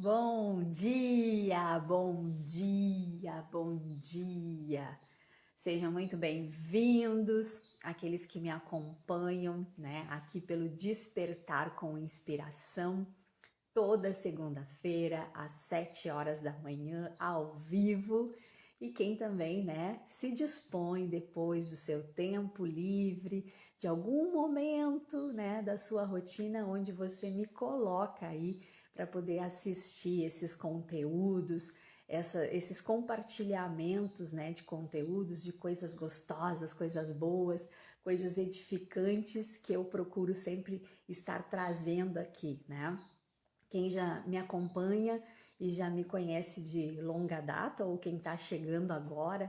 Bom dia, bom dia, bom dia. Sejam muito bem-vindos, aqueles que me acompanham, né, aqui pelo Despertar com Inspiração, toda segunda-feira às 7 horas da manhã, ao vivo. E quem também, né, se dispõe depois do seu tempo livre, de algum momento, né, da sua rotina onde você me coloca aí para poder assistir esses conteúdos, esses compartilhamentos, né, de conteúdos, de coisas gostosas, coisas boas, coisas edificantes que eu procuro sempre estar trazendo aqui, né? Quem já me acompanha e já me conhece de longa data, ou quem está chegando agora,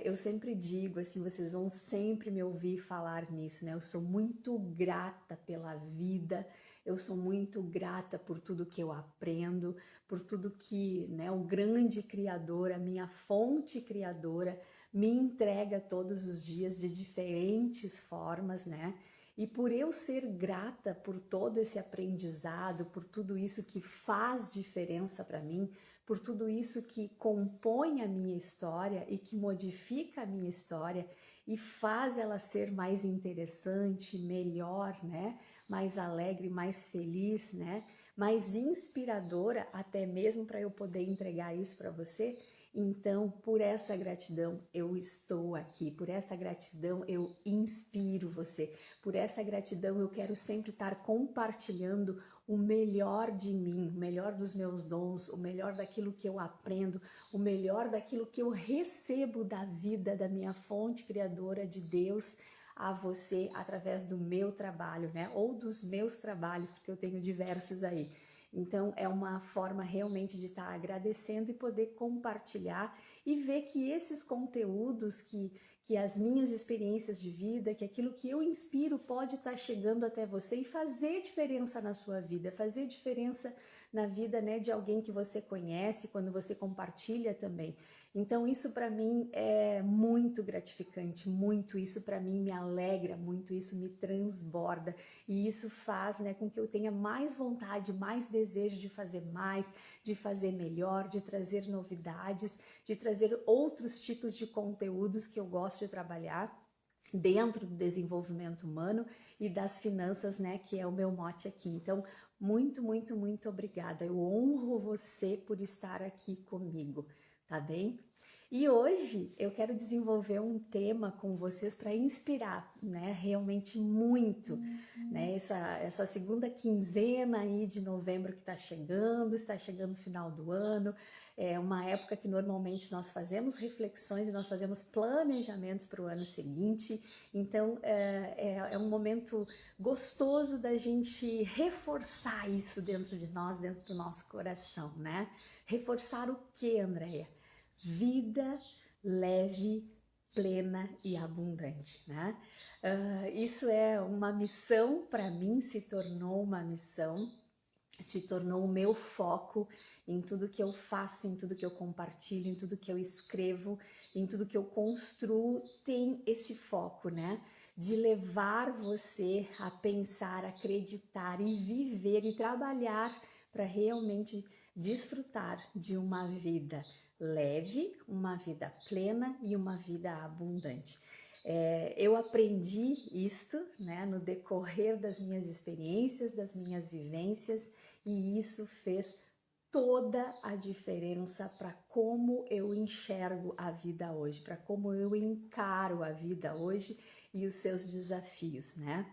eu sempre digo assim, vocês vão sempre me ouvir falar nisso, né? Eu sou muito grata pela vida, eu sou muito grata por tudo que eu aprendo, por tudo que, né, o grande Criador, a minha fonte criadora, me entrega todos os dias de diferentes formas, né? E por eu ser grata por todo esse aprendizado, por tudo isso que faz diferença para mim, por tudo isso que compõe a minha história e que modifica a minha história e faz ela ser mais interessante, melhor, né? Mais alegre, mais feliz, né? Mais inspiradora, até mesmo para eu poder entregar isso para você. Então, por essa gratidão eu estou aqui, por essa gratidão eu inspiro você, por essa gratidão eu quero sempre estar compartilhando o melhor de mim, o melhor dos meus dons, o melhor daquilo que eu aprendo, o melhor daquilo que eu recebo da vida, da minha fonte criadora de Deus a você através do meu trabalho, né? Ou dos meus trabalhos, porque eu tenho diversos aí. Então é uma forma realmente de estar agradecendo e poder compartilhar e ver que esses conteúdos, que as minhas experiências de vida, que aquilo que eu inspiro pode estar chegando até você e fazer diferença na sua vida, fazer diferença na vida, né, de alguém que você conhece, quando você compartilha também. Então isso para mim é muito gratificante, muito, isso para mim me alegra, muito, isso me transborda e isso faz, né, com que eu tenha mais vontade, mais desejo de fazer melhor, de trazer novidades, de trazer outros tipos de conteúdos que eu gosto de trabalhar dentro do desenvolvimento humano e das finanças, né, que é o meu mote aqui. Então, muito, muito, muito obrigada. Eu honro você por estar aqui comigo, tá bem? E hoje eu quero desenvolver um tema com vocês para inspirar, né, realmente muito, né, essa segunda quinzena aí de novembro que está chegando o final do ano, é uma época que normalmente nós fazemos reflexões e nós fazemos planejamentos para o ano seguinte, então é um momento gostoso da gente reforçar isso dentro de nós, dentro do nosso coração, né? Reforçar o que, Andréia? Vida leve, plena e abundante, né? Isso é uma missão para mim, se tornou uma missão, se tornou o meu foco em tudo que eu faço, em tudo que eu compartilho, em tudo que eu escrevo, em tudo que eu construo, tem esse foco, né? De levar você a pensar, acreditar e viver e trabalhar para realmente desfrutar de uma vida leve, uma vida plena e uma vida abundante. Eu aprendi isto, né, no decorrer das minhas experiências, das minhas vivências, e isso fez toda a diferença para como eu enxergo a vida hoje, para como eu encaro a vida hoje e os seus desafios, né?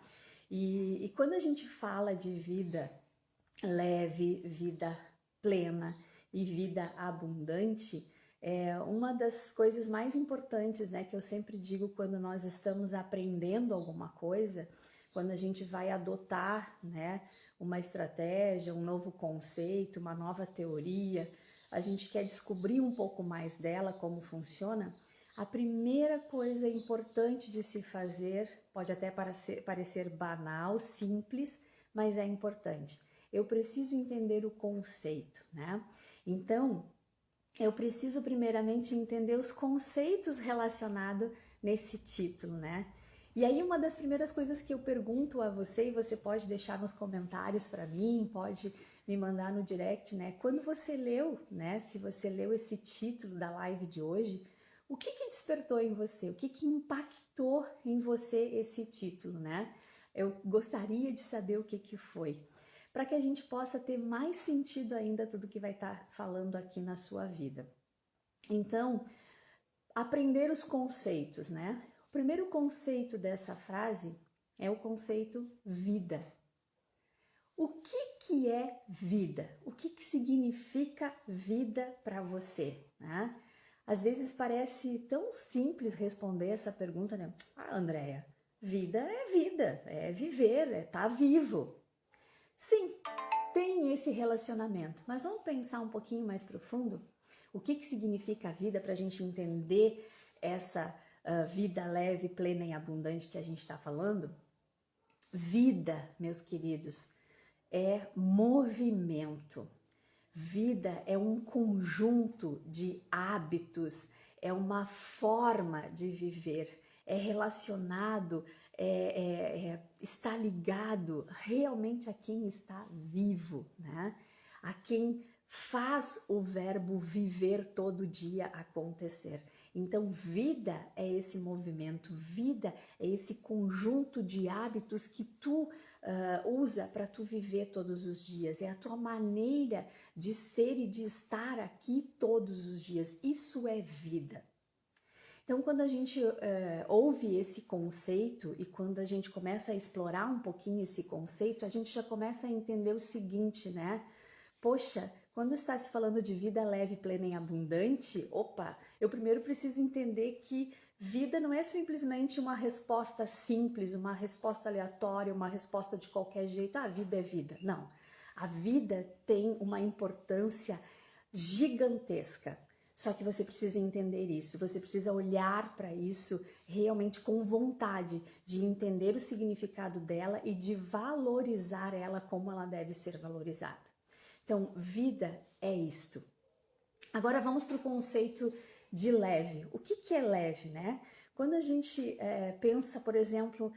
E quando a gente fala de vida leve, vida plena e vida abundante, uma das coisas mais importantes, né, que eu sempre digo quando nós estamos aprendendo alguma coisa, quando a gente vai adotar, né, uma estratégia, um novo conceito, uma nova teoria, a gente quer descobrir um pouco mais dela, como funciona. A primeira coisa importante de se fazer, pode até parecer banal, simples, mas é importante. Eu preciso entender o conceito, né? Então, eu preciso primeiramente entender os conceitos relacionados nesse título, né? E aí uma das primeiras coisas que eu pergunto a você, e você pode deixar nos comentários para mim, pode me mandar no direct, né? Quando você leu, né? Se você leu esse título da live de hoje, o que despertou em você? O que impactou em você esse título, né? Eu gostaria de saber o que foi, para que a gente possa ter mais sentido ainda tudo que vai estar falando aqui na sua vida. Então, aprender os conceitos, né? O primeiro conceito dessa frase é o conceito vida. O que é vida? O que significa vida para você, né? Às vezes parece tão simples responder essa pergunta, né? Ah, Andréia, vida, é viver, é estar vivo. Sim, tem esse relacionamento, mas vamos pensar um pouquinho mais profundo? O que significa a vida para a gente entender essa vida leve, plena e abundante que a gente está falando? Vida, meus queridos, é movimento. Vida é um conjunto de hábitos, é uma forma de viver, é relacionado, está ligado realmente a quem está vivo, né? A quem faz o verbo viver todo dia acontecer. Então, vida é esse movimento, vida é esse conjunto de hábitos que tu usa para tu viver todos os dias, é a tua maneira de ser e de estar aqui todos os dias. Isso é vida. Então, quando a gente ouve esse conceito e quando a gente começa a explorar um pouquinho esse conceito, a gente já começa a entender o seguinte, né? Poxa, quando está se falando de vida leve, plena e abundante, opa, eu primeiro preciso entender que vida não é simplesmente uma resposta simples, uma resposta aleatória, uma resposta de qualquer jeito. Ah, a vida é vida. Não. A vida tem uma importância gigantesca. Só que você precisa entender isso, você precisa olhar para isso realmente com vontade de entender o significado dela e de valorizar ela como ela deve ser valorizada. Então, vida é isto. Agora vamos para o conceito de leve. O que é leve, né? Quando a gente pensa, por exemplo,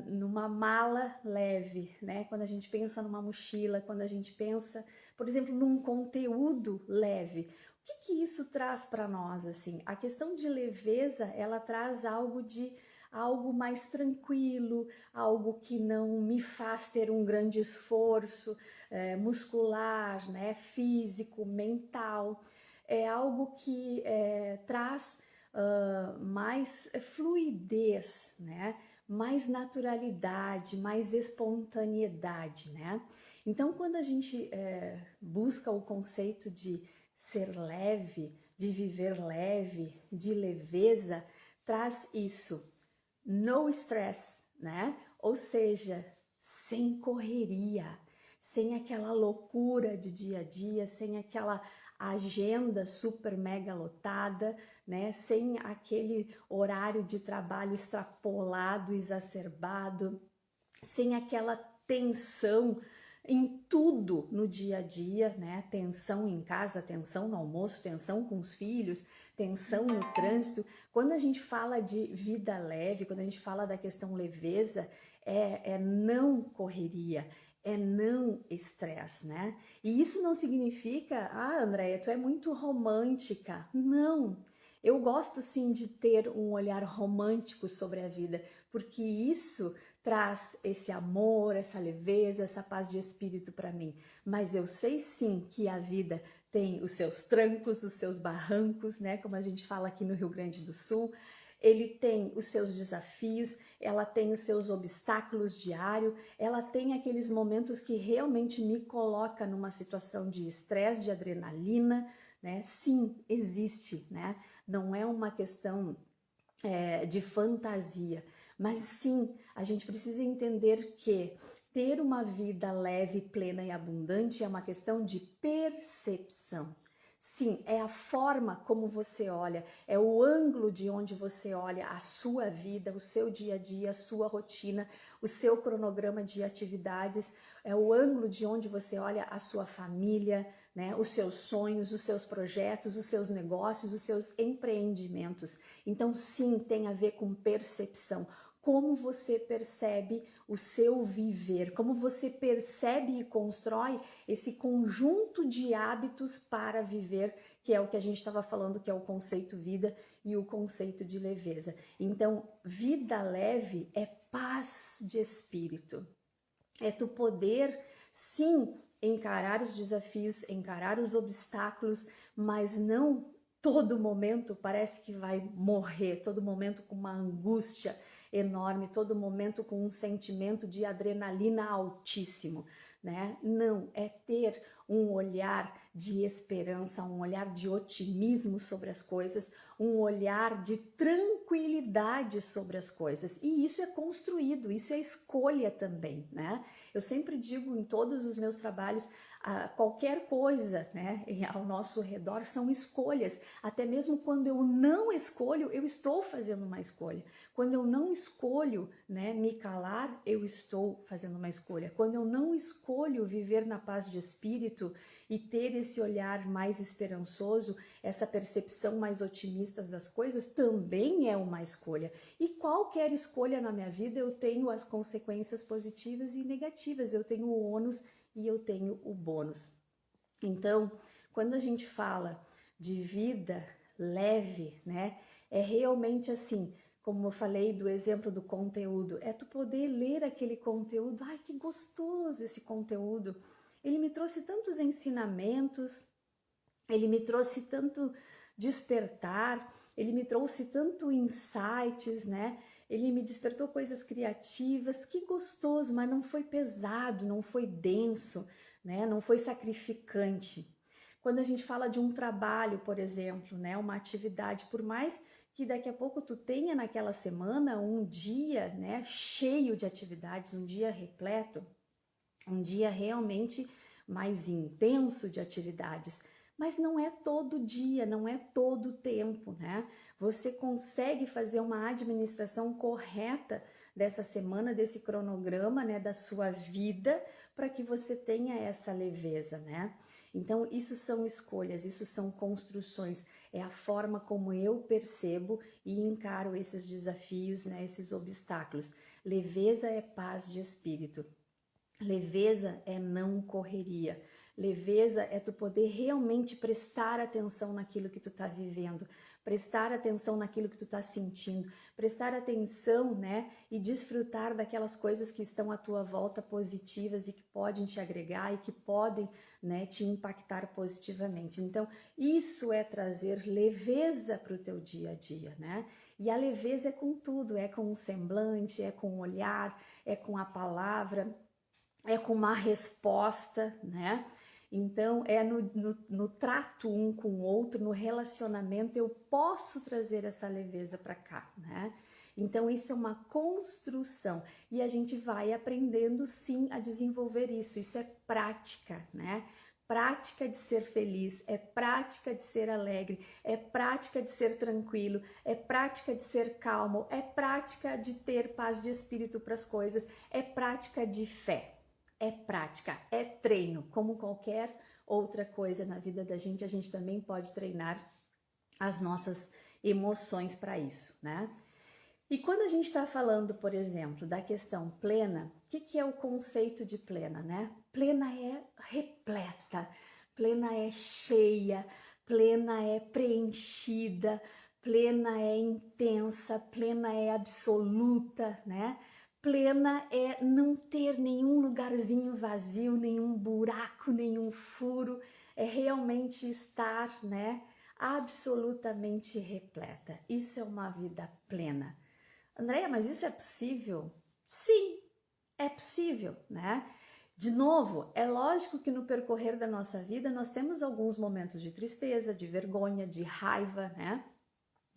numa mala leve, né? Quando a gente pensa numa mochila, quando a gente pensa, por exemplo, num conteúdo leve, o que isso traz para nós, assim? A questão de leveza, ela traz algo mais tranquilo, algo que não me faz ter um grande esforço muscular, né, físico, mental. É algo que traz mais fluidez, né, mais naturalidade, mais espontaneidade, né? Então, quando a gente busca o conceito de ser leve, de viver leve, de leveza, traz isso. No stress, né? Ou seja, sem correria, sem aquela loucura de dia a dia, sem aquela agenda super mega lotada, né? Sem aquele horário de trabalho extrapolado, exacerbado, sem aquela tensão em tudo no dia a dia, né? Tensão em casa, tensão no almoço, tensão com os filhos, tensão no trânsito. Quando a gente fala de vida leve, quando a gente fala da questão leveza, é não correria, é não estresse, né? E isso não significa, ah, Andréia, tu é muito romântica. Não. Eu gosto sim de ter um olhar romântico sobre a vida, porque isso traz esse amor, essa leveza, essa paz de espírito para mim. Mas eu sei sim que a vida tem os seus trancos, os seus barrancos, né? Como a gente fala aqui no Rio Grande do Sul. Ele tem os seus desafios, ela tem os seus obstáculos diários, ela tem aqueles momentos que realmente me coloca numa situação de estresse, de adrenalina, né? Sim, existe, né? Não é uma questão de fantasia, mas sim, a gente precisa entender que ter uma vida leve, plena e abundante é uma questão de percepção. Sim, é a forma como você olha, é o ângulo de onde você olha a sua vida, o seu dia a dia, a sua rotina, o seu cronograma de atividades, é o ângulo de onde você olha a sua família, né, os seus sonhos, os seus projetos, os seus negócios, os seus empreendimentos. Então, sim, tem a ver com percepção. como você percebe o seu viver, como você percebe e constrói esse conjunto de hábitos para viver, que é o que a gente estava falando, que é o conceito vida e o conceito de leveza. Então, vida leve é paz de espírito. É tu poder, sim, encarar os desafios, encarar os obstáculos, mas não todo momento parece que vai morrer, todo momento com uma angústia enorme, todo momento com um sentimento de adrenalina altíssimo, né? Não, é ter um olhar de esperança, um olhar de otimismo sobre as coisas, um olhar de tranquilidade sobre as coisas. E isso é construído, isso é escolha também, né? Eu sempre digo em todos os meus trabalhos, qualquer coisa, né, ao nosso redor são escolhas. Até mesmo quando eu não escolho, eu estou fazendo uma escolha. Quando eu não escolho, né, me calar, eu estou fazendo uma escolha. Quando eu não escolho viver na paz de espírito e ter esse olhar mais esperançoso, essa percepção mais otimista das coisas, também é uma escolha. E qualquer escolha na minha vida, eu tenho as consequências positivas e negativas. Eu tenho o ônus e eu tenho o bônus. Então, quando a gente fala de vida leve, né, é realmente assim, como eu falei do exemplo do conteúdo, é tu poder ler aquele conteúdo, ai que gostoso esse conteúdo, ele me trouxe tantos ensinamentos, ele me trouxe tanto despertar, ele me trouxe tanto insights, né? Ele me despertou coisas criativas, que gostoso, mas não foi pesado, não foi denso, né? Não foi sacrificante. Quando a gente fala de um trabalho, por exemplo, né? Uma atividade, por mais que daqui a pouco tu tenha naquela semana um dia, né? Cheio de atividades, um dia repleto, um dia realmente mais intenso de atividades, mas não é todo dia, não é todo tempo, né? Você consegue fazer uma administração correta dessa semana, desse cronograma, né, da sua vida, para que você tenha essa leveza, né? Então, isso são escolhas, isso são construções, é a forma como eu percebo e encaro esses desafios, né, esses obstáculos. Leveza é paz de espírito. Leveza é não correria. Leveza é tu poder realmente prestar atenção naquilo que tu tá vivendo, prestar atenção naquilo que tu tá sentindo, prestar atenção, né, e desfrutar daquelas coisas que estão à tua volta positivas e que podem te agregar e que podem, né, te impactar positivamente. Então, isso é trazer leveza para o teu dia a dia, né? E a leveza é com tudo, é com o semblante, é com o olhar, é com a palavra, é com uma resposta, né? Então, é no trato um com o outro, no relacionamento, eu posso trazer essa leveza para cá, né? Então, isso é uma construção e a gente vai aprendendo sim a desenvolver isso. Isso é prática, né? Prática de ser feliz, é prática de ser alegre, é prática de ser tranquilo, é prática de ser calmo, é prática de ter paz de espírito para as coisas, é prática de fé. É prática, é treino, como qualquer outra coisa na vida da gente, a gente também pode treinar as nossas emoções para isso, né? E quando a gente está falando, por exemplo, da questão plena, o que é o conceito de plena, né? Plena é repleta, plena é cheia, plena é preenchida, plena é intensa, plena é absoluta, né? Plena é não ter nenhum lugarzinho vazio, nenhum buraco, nenhum furo, é realmente estar, né, absolutamente repleta. Isso é uma vida plena. Andréia, mas isso é possível? Sim, é possível, né? De novo, é lógico que no percorrer da nossa vida nós temos alguns momentos de tristeza, de vergonha, de raiva, né?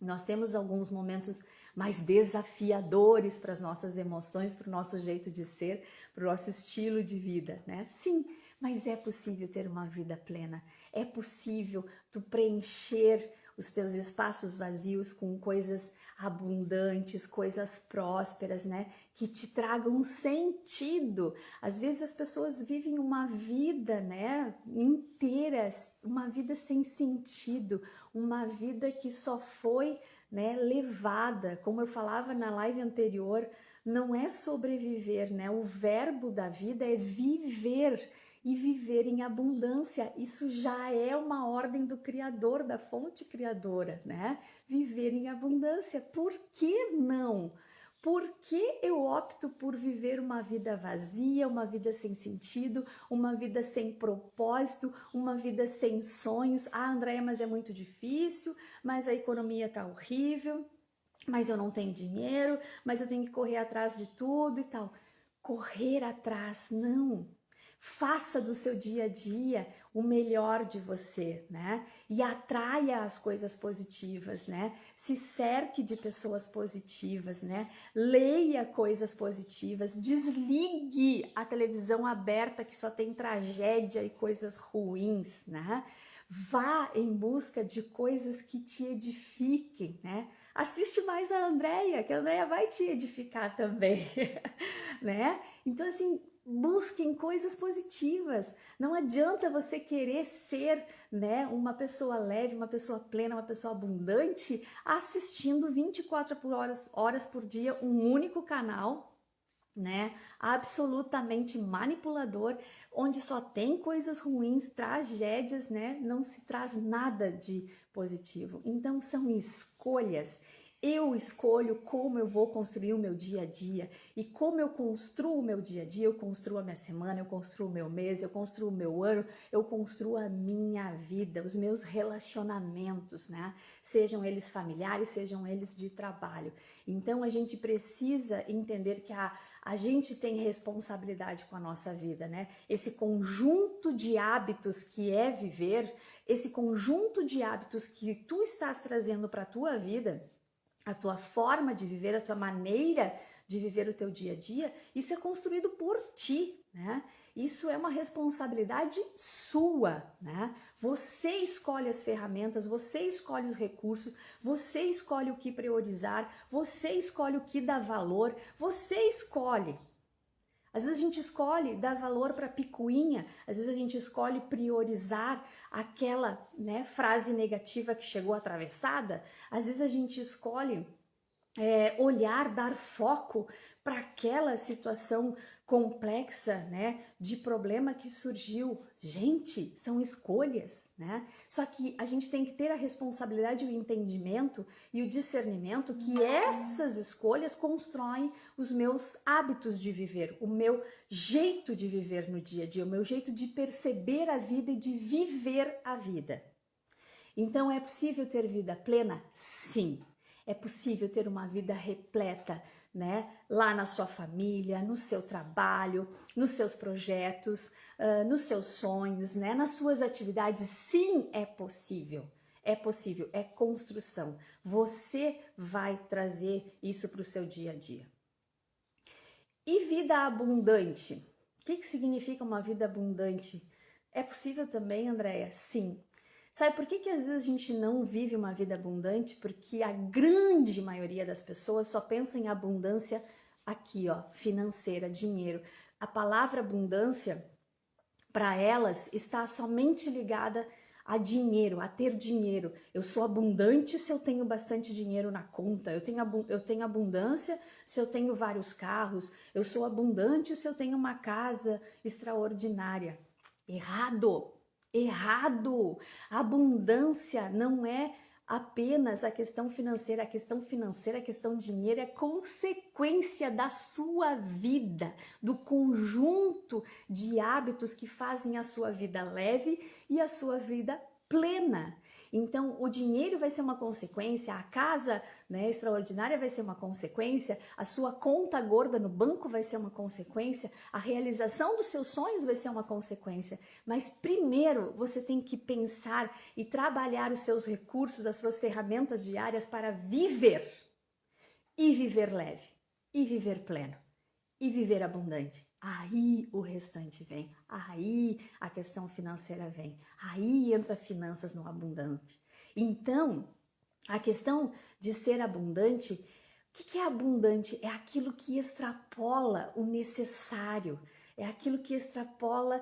Nós temos alguns momentos mais desafiadores para as nossas emoções, para o nosso jeito de ser, para o nosso estilo de vida, né? Sim, mas é possível ter uma vida plena. É possível tu preencher os teus espaços vazios com coisas abundantes, coisas prósperas, né? Que te tragam sentido. Às vezes as pessoas vivem uma vida, né, inteira, uma vida sem sentido, uma vida que só foi, né, levada. Como eu falava na live anterior, não é sobreviver, né? O verbo da vida é viver e viver em abundância. Isso já é uma ordem do Criador, da fonte criadora, né? Viver em abundância. Por que não? Por que eu opto por viver uma vida vazia, uma vida sem sentido, uma vida sem propósito, uma vida sem sonhos? Ah, Andréia, mas é muito difícil, mas a economia tá horrível, mas eu não tenho dinheiro, mas eu tenho que correr atrás de tudo e tal. Correr atrás, não. Faça do seu dia a dia o melhor de você, né? E atraia as coisas positivas, né? Se cerque de pessoas positivas, né? Leia coisas positivas, desligue a televisão aberta que só tem tragédia e coisas ruins, né? Vá em busca de coisas que te edifiquem, né? Assiste mais a Andréia, que a Andréia vai te edificar também, né? Então, assim, busquem coisas positivas. Não adianta você querer ser, né, uma pessoa leve, uma pessoa plena, uma pessoa abundante, assistindo 24 horas por dia um único canal, né, absolutamente manipulador, onde só tem coisas ruins, tragédias, né, não se traz nada de positivo. Então são escolhas. Eu escolho como eu vou construir o meu dia a dia, e como eu construo o meu dia a dia, eu construo a minha semana, eu construo o meu mês, eu construo o meu ano, eu construo a minha vida, os meus relacionamentos, né? Sejam eles familiares, sejam eles de trabalho. Então a gente precisa entender que a gente tem responsabilidade com a nossa vida, né? Esse conjunto de hábitos que é viver, esse conjunto de hábitos que tu estás trazendo para a tua vida, a tua forma de viver, a tua maneira de viver o teu dia a dia, isso é construído por ti, né? Isso é uma responsabilidade sua, né? Você escolhe as ferramentas, você escolhe os recursos, você escolhe o que priorizar, você escolhe o que dá valor, você escolhe. Às vezes a gente escolhe dar valor para picuinha, às vezes a gente escolhe priorizar aquela, né, frase negativa que chegou atravessada, às vezes a gente escolhe olhar, dar foco para aquela situação complexa, né, de problema que surgiu. Gente, são escolhas, né? Só que a gente tem que ter a responsabilidade, o entendimento e o discernimento que essas escolhas constroem os meus hábitos de viver, o meu jeito de viver no dia a dia, o meu jeito de perceber a vida e de viver a vida. Então, é possível ter vida plena? Sim. É possível ter uma vida repleta, né? Lá na sua família, no seu trabalho, nos seus projetos, nos seus sonhos, né? Nas suas atividades. Sim, é possível. É possível, é construção. Você vai trazer isso para o seu dia a dia. E vida abundante? O que significa uma vida abundante? É possível também, Andréia? Sim. Sabe por que às vezes a gente não vive uma vida abundante? Porque a grande maioria das pessoas só pensa em abundância aqui, ó, financeira, dinheiro. A palavra abundância, para elas, está somente ligada a dinheiro, a ter dinheiro. Eu sou abundante se eu tenho bastante dinheiro na conta, eu tenho abundância se eu tenho vários carros, eu sou abundante se eu tenho uma casa extraordinária. Errado! Errado! A abundância não é apenas a questão financeira. A questão financeira, a questão de dinheiro é consequência da sua vida, do conjunto de hábitos que fazem a sua vida leve e a sua vida plena. Então, o dinheiro vai ser uma consequência, a casa, né, extraordinária vai ser uma consequência, a sua conta gorda no banco vai ser uma consequência, a realização dos seus sonhos vai ser uma consequência. Mas primeiro você tem que pensar e trabalhar os seus recursos, as suas ferramentas diárias para viver. E viver leve, e viver pleno, e viver abundante. Aí o restante vem, aí a questão financeira vem, aí entra finanças no abundante. Então, a questão de ser abundante, o que é abundante? É aquilo que extrapola o necessário, é aquilo que extrapola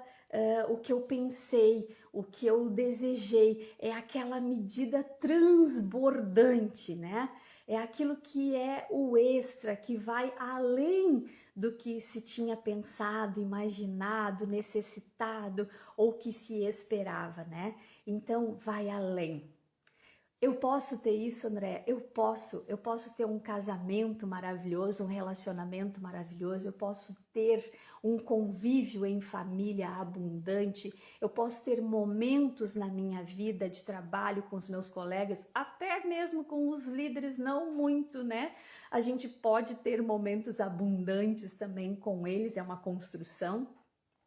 o que eu pensei, o que eu desejei, é aquela medida transbordante, né? É aquilo que é o extra, que vai além do que se tinha pensado, imaginado, necessitado ou que se esperava, né? Então, vai além. Eu posso ter isso, André? Eu posso ter um casamento maravilhoso, um relacionamento maravilhoso, eu posso ter um convívio em família abundante, eu posso ter momentos na minha vida de trabalho com os meus colegas, até mesmo com os líderes, não muito, né? A gente pode ter momentos abundantes também com eles, é uma construção,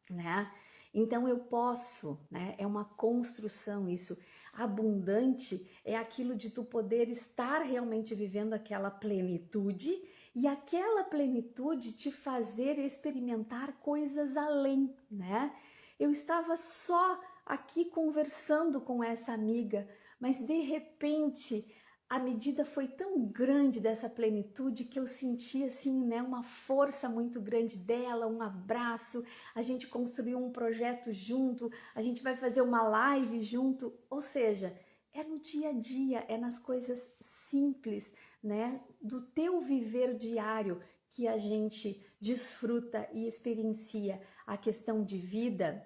né? Então eu posso, né? É uma construção isso. Abundante é aquilo de tu poder estar realmente vivendo aquela plenitude e aquela plenitude te fazer experimentar coisas além, né? Eu estava só aqui conversando com essa amiga, mas de repente a medida foi tão grande dessa plenitude que eu senti assim, né, uma força muito grande dela, um abraço, a gente construiu um projeto junto, a gente vai fazer uma live junto, ou seja, é no dia a dia, é nas coisas simples, né, do teu viver diário que a gente desfruta e experiencia a questão de vida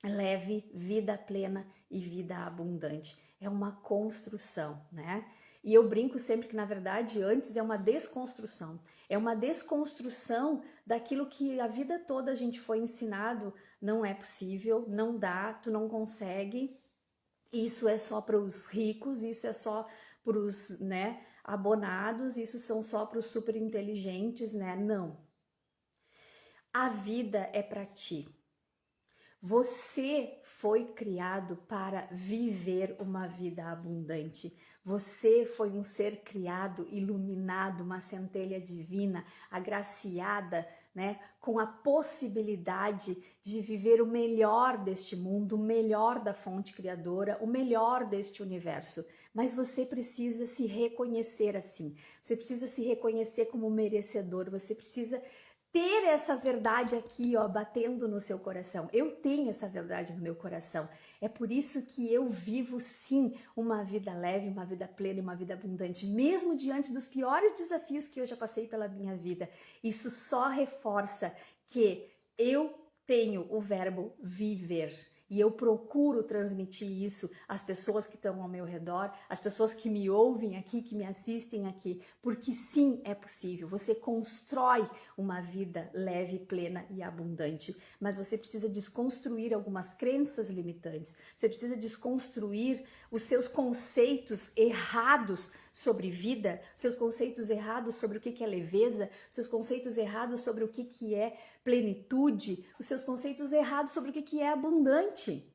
leve, vida plena e vida abundante. É uma construção, né? E eu brinco sempre que, na verdade, antes é uma desconstrução. É uma desconstrução daquilo que a vida toda a gente foi ensinado, não é possível, não dá, tu não consegue. Isso é só para os ricos, isso é só para os, né, abonados, isso são só para os super inteligentes, né? Não. A vida é para ti. Você foi criado para viver uma vida abundante. Você foi um ser criado, iluminado, uma centelha divina, agraciada, né, com a possibilidade de viver o melhor deste mundo, o melhor da fonte criadora, o melhor deste universo. Mas você precisa se reconhecer assim. Você precisa se reconhecer como merecedor. Você precisa ter essa verdade aqui, ó, batendo no seu coração. Eu tenho essa verdade no meu coração. É por isso que eu vivo, sim, uma vida leve, uma vida plena e uma vida abundante, mesmo diante dos piores desafios que eu já passei pela minha vida. Isso só reforça que eu tenho o verbo viver. E eu procuro transmitir isso às pessoas que estão ao meu redor, às pessoas que me ouvem aqui, que me assistem aqui, porque sim, é possível. Você constrói uma vida leve, plena e abundante, mas você precisa desconstruir algumas crenças limitantes. Você precisa desconstruir os seus conceitos errados sobre vida, seus conceitos errados sobre o que é leveza, seus conceitos errados sobre o que é plenitude, os seus conceitos errados sobre o que é abundante.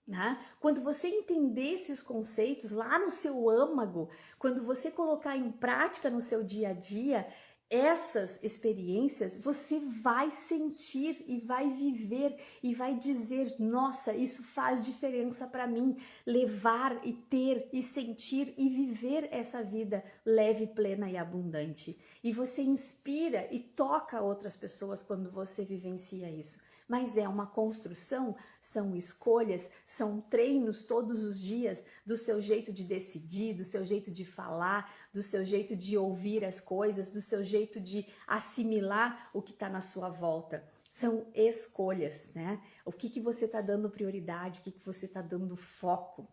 Né? Quando você entender esses conceitos lá no seu âmago, quando você colocar em prática no seu dia a dia, essas experiências você vai sentir e vai viver e vai dizer: nossa, isso faz diferença para mim, levar e ter e sentir e viver essa vida leve, plena e abundante. E você inspira e toca outras pessoas quando você vivencia isso. Mas é uma construção, são escolhas, são treinos todos os dias do seu jeito de decidir, do seu jeito de falar, do seu jeito de ouvir as coisas, do seu jeito de assimilar o que está na sua volta. São escolhas, né? O que você está dando prioridade, o que você está dando foco.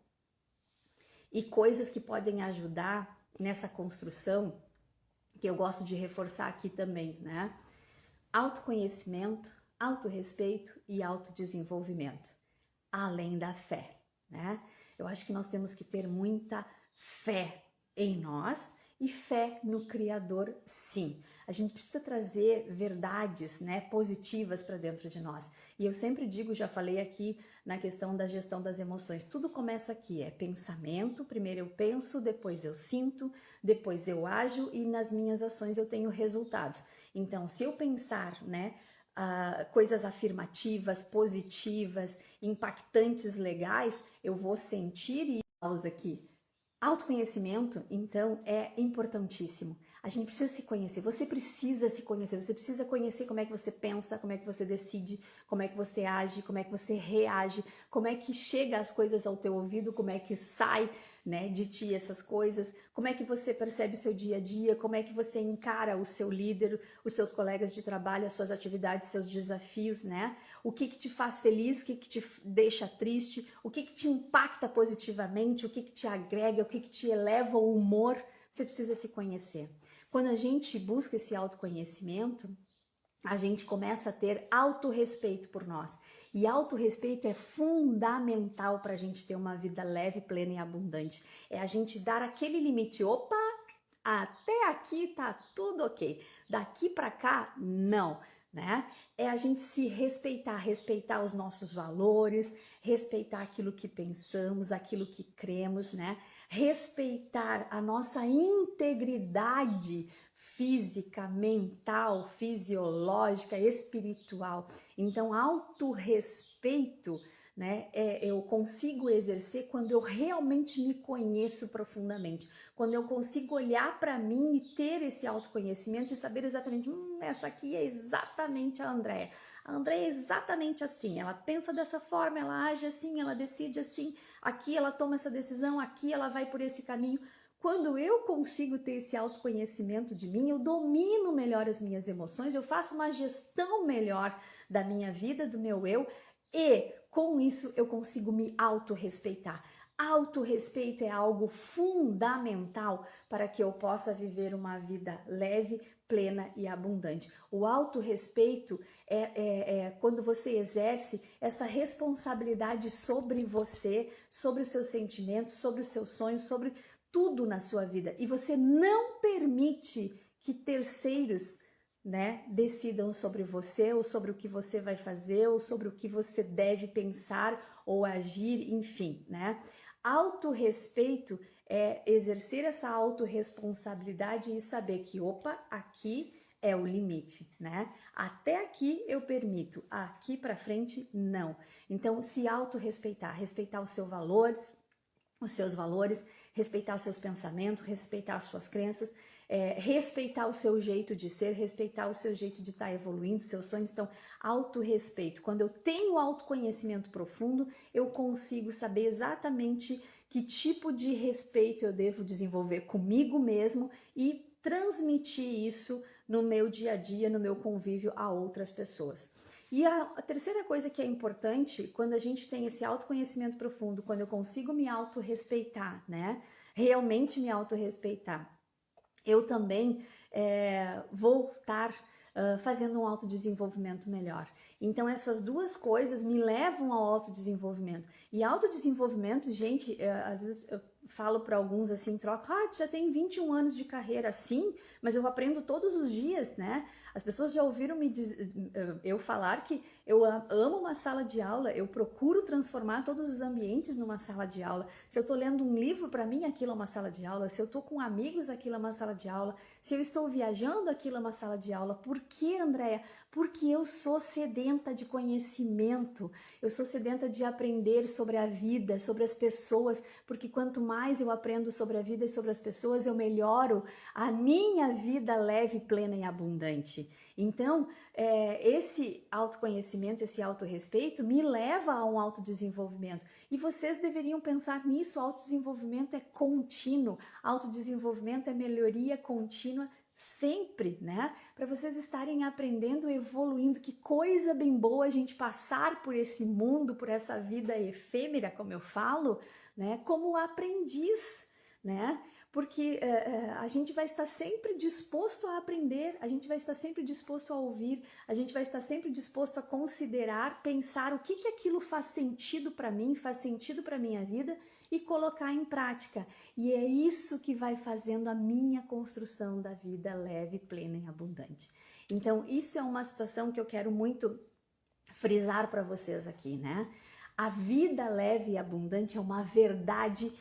E coisas que podem ajudar nessa construção, que eu gosto de reforçar aqui também, né? Autoconhecimento, autorrespeito e autodesenvolvimento, além da fé, né? Eu acho que nós temos que ter muita fé em nós e fé no Criador, sim. A gente precisa trazer verdades, né, positivas para dentro de nós. E eu sempre digo, já falei aqui na questão da gestão das emoções, tudo começa aqui, é pensamento, primeiro eu penso, depois eu sinto, depois eu ajo e nas minhas ações eu tenho resultados. Então, se eu pensar, né, coisas afirmativas, positivas, impactantes, legais, eu vou sentir e pausa aqui. Autoconhecimento, então, é importantíssimo. A gente precisa se conhecer, você precisa se conhecer, você precisa conhecer como é que você pensa, como é que você decide, como é que você age, como é que você reage, como é que chega as coisas ao teu ouvido, como é que sai, né, de ti essas coisas, como é que você percebe o seu dia a dia, como é que você encara o seu líder, os seus colegas de trabalho, as suas atividades, seus desafios, né? O que te faz feliz, o que te deixa triste, o que te impacta positivamente, o que te agrega, o que te eleva o humor. Você precisa se conhecer. Quando a gente busca esse autoconhecimento, a gente começa a ter autorrespeito por nós. E autorrespeito é fundamental para a gente ter uma vida leve, plena e abundante. É a gente dar aquele limite. Opa, até aqui tá tudo ok. Daqui para cá, não. Né? É a gente se respeitar, respeitar os nossos valores, respeitar aquilo que pensamos, aquilo que cremos, né? Respeitar a nossa integridade física, mental, fisiológica, espiritual. Então, autorrespeito, né, eu consigo exercer quando eu realmente me conheço profundamente, quando eu consigo olhar para mim e ter esse autoconhecimento e saber exatamente, essa aqui é exatamente a Andréia. A Andréia é exatamente assim, ela pensa dessa forma, ela age assim, ela decide assim, aqui ela toma essa decisão, aqui ela vai por esse caminho. Quando eu consigo ter esse autoconhecimento de mim, eu domino melhor as minhas emoções, eu faço uma gestão melhor da minha vida, do meu eu, e com isso eu consigo me autorrespeitar. Autorrespeito é algo fundamental para que eu possa viver uma vida leve, plena e abundante. O autorrespeito é quando você exerce essa responsabilidade sobre você, sobre os seus sentimentos, sobre os seus sonhos, sobre tudo na sua vida. E você não permite que terceiros, né, decidam sobre você, ou sobre o que você vai fazer, ou sobre o que você deve pensar ou agir, enfim, né? Autorrespeito é exercer essa autorresponsabilidade e saber que, opa, aqui é o limite, né? Até aqui eu permito, aqui para frente não. Então, se autorrespeitar, respeitar os seus valores, respeitar os seus pensamentos, respeitar as suas crenças, respeitar o seu jeito de ser, respeitar o seu jeito de estar evoluindo, seus sonhos. Então, autorrespeito. Quando eu tenho autoconhecimento profundo, eu consigo saber exatamente que tipo de respeito eu devo desenvolver comigo mesmo e transmitir isso no meu dia a dia, no meu convívio a outras pessoas. E a terceira coisa que é importante, quando a gente tem esse autoconhecimento profundo, quando eu consigo me autorrespeitar, né? Realmente me autorrespeitar, eu também vou estar fazendo um autodesenvolvimento melhor. Então, essas duas coisas me levam ao autodesenvolvimento. E autodesenvolvimento, gente, às vezes eu falo para alguns assim, troca, tu já tem 21 anos de carreira, sim, mas eu aprendo todos os dias, né? As pessoas já ouviram eu falar que eu amo uma sala de aula, eu procuro transformar todos os ambientes numa sala de aula. Se eu estou lendo um livro, para mim aquilo é uma sala de aula. Se eu estou com amigos, aquilo é uma sala de aula. Se eu estou viajando, aquilo é uma sala de aula. Por que, Andréia? Porque eu sou sedenta de conhecimento, eu sou sedenta de aprender sobre a vida, sobre as pessoas, porque quanto mais eu aprendo sobre a vida e sobre as pessoas, eu melhoro a minha vida leve, plena e abundante. Então, esse autoconhecimento, esse autorrespeito me leva a um autodesenvolvimento. E vocês deveriam pensar nisso, autodesenvolvimento é contínuo, autodesenvolvimento é melhoria contínua sempre, né? Para vocês estarem aprendendo, evoluindo. Que coisa bem boa a gente passar por esse mundo, por essa vida efêmera, como eu falo, né? Como aprendiz, né? Porque a gente vai estar sempre disposto a aprender, a gente vai estar sempre disposto a ouvir, a gente vai estar sempre disposto a considerar, pensar o que aquilo faz sentido para mim, faz sentido para minha vida e colocar em prática. E é isso que vai fazendo a minha construção da vida leve, plena e abundante. Então, isso é uma situação que eu quero muito frisar para vocês aqui, né? A vida leve e abundante é uma verdade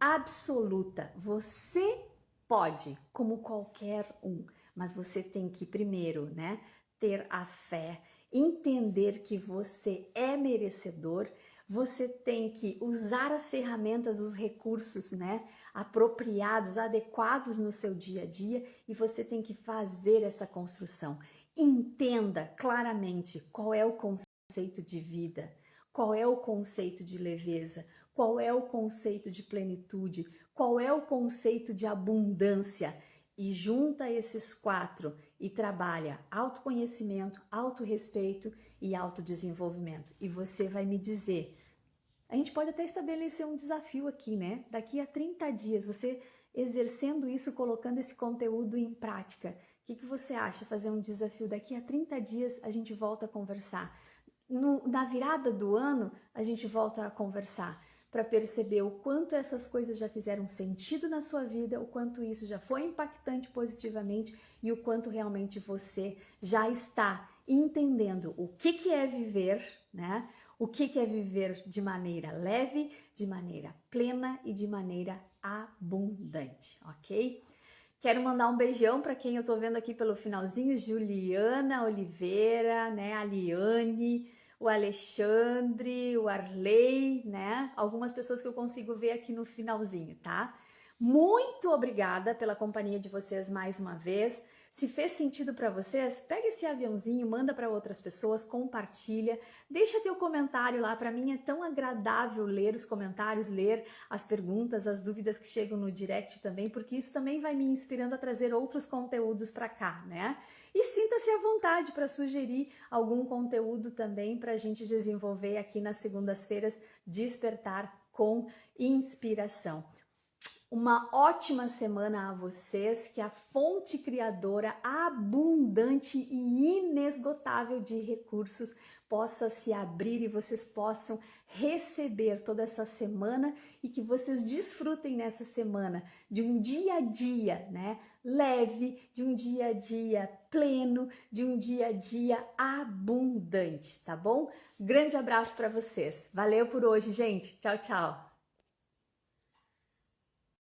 absoluta. Você pode, como qualquer um, mas você tem que primeiro, né, ter a fé, entender que você é merecedor. Você tem que usar as ferramentas, os recursos, né, apropriados, adequados no seu dia a dia e você tem que fazer essa construção. Entenda claramente qual é o conceito de vida, qual é o conceito de leveza, qual é o conceito de plenitude, qual é o conceito de abundância e junta esses 4 e trabalha autoconhecimento, autorrespeito e autodesenvolvimento. E você vai me dizer, a gente pode até estabelecer um desafio aqui, né? Daqui a 30 dias, você exercendo isso, colocando esse conteúdo em prática. O que você acha? Fazer um desafio daqui a 30 dias, a gente volta a conversar. Na virada do ano, a gente volta a conversar para perceber o quanto essas coisas já fizeram sentido na sua vida, o quanto isso já foi impactante positivamente e o quanto realmente você já está entendendo o que é viver, né? O que é viver de maneira leve, de maneira plena e de maneira abundante, ok? Quero mandar um beijão para quem eu tô vendo aqui pelo finalzinho, Juliana Oliveira, né, a Liane, o Alexandre, o Arley, né? Algumas pessoas que eu consigo ver aqui no finalzinho, tá? Muito obrigada pela companhia de vocês mais uma vez. Se fez sentido para vocês, pega esse aviãozinho, manda para outras pessoas, compartilha, deixa teu comentário lá. Para mim é tão agradável ler os comentários, ler as perguntas, as dúvidas que chegam no direct também, porque isso também vai me inspirando a trazer outros conteúdos para cá, né? E sinta-se à vontade para sugerir algum conteúdo também para a gente desenvolver aqui nas segundas-feiras, Despertar com Inspiração. Uma ótima semana a vocês, que a fonte criadora abundante e inesgotável de recursos possa se abrir e vocês possam receber toda essa semana e que vocês desfrutem nessa semana de um dia a dia, né, leve, de um dia a dia pleno, de um dia a dia abundante, tá bom? Grande abraço para vocês. Valeu por hoje, gente. Tchau, tchau.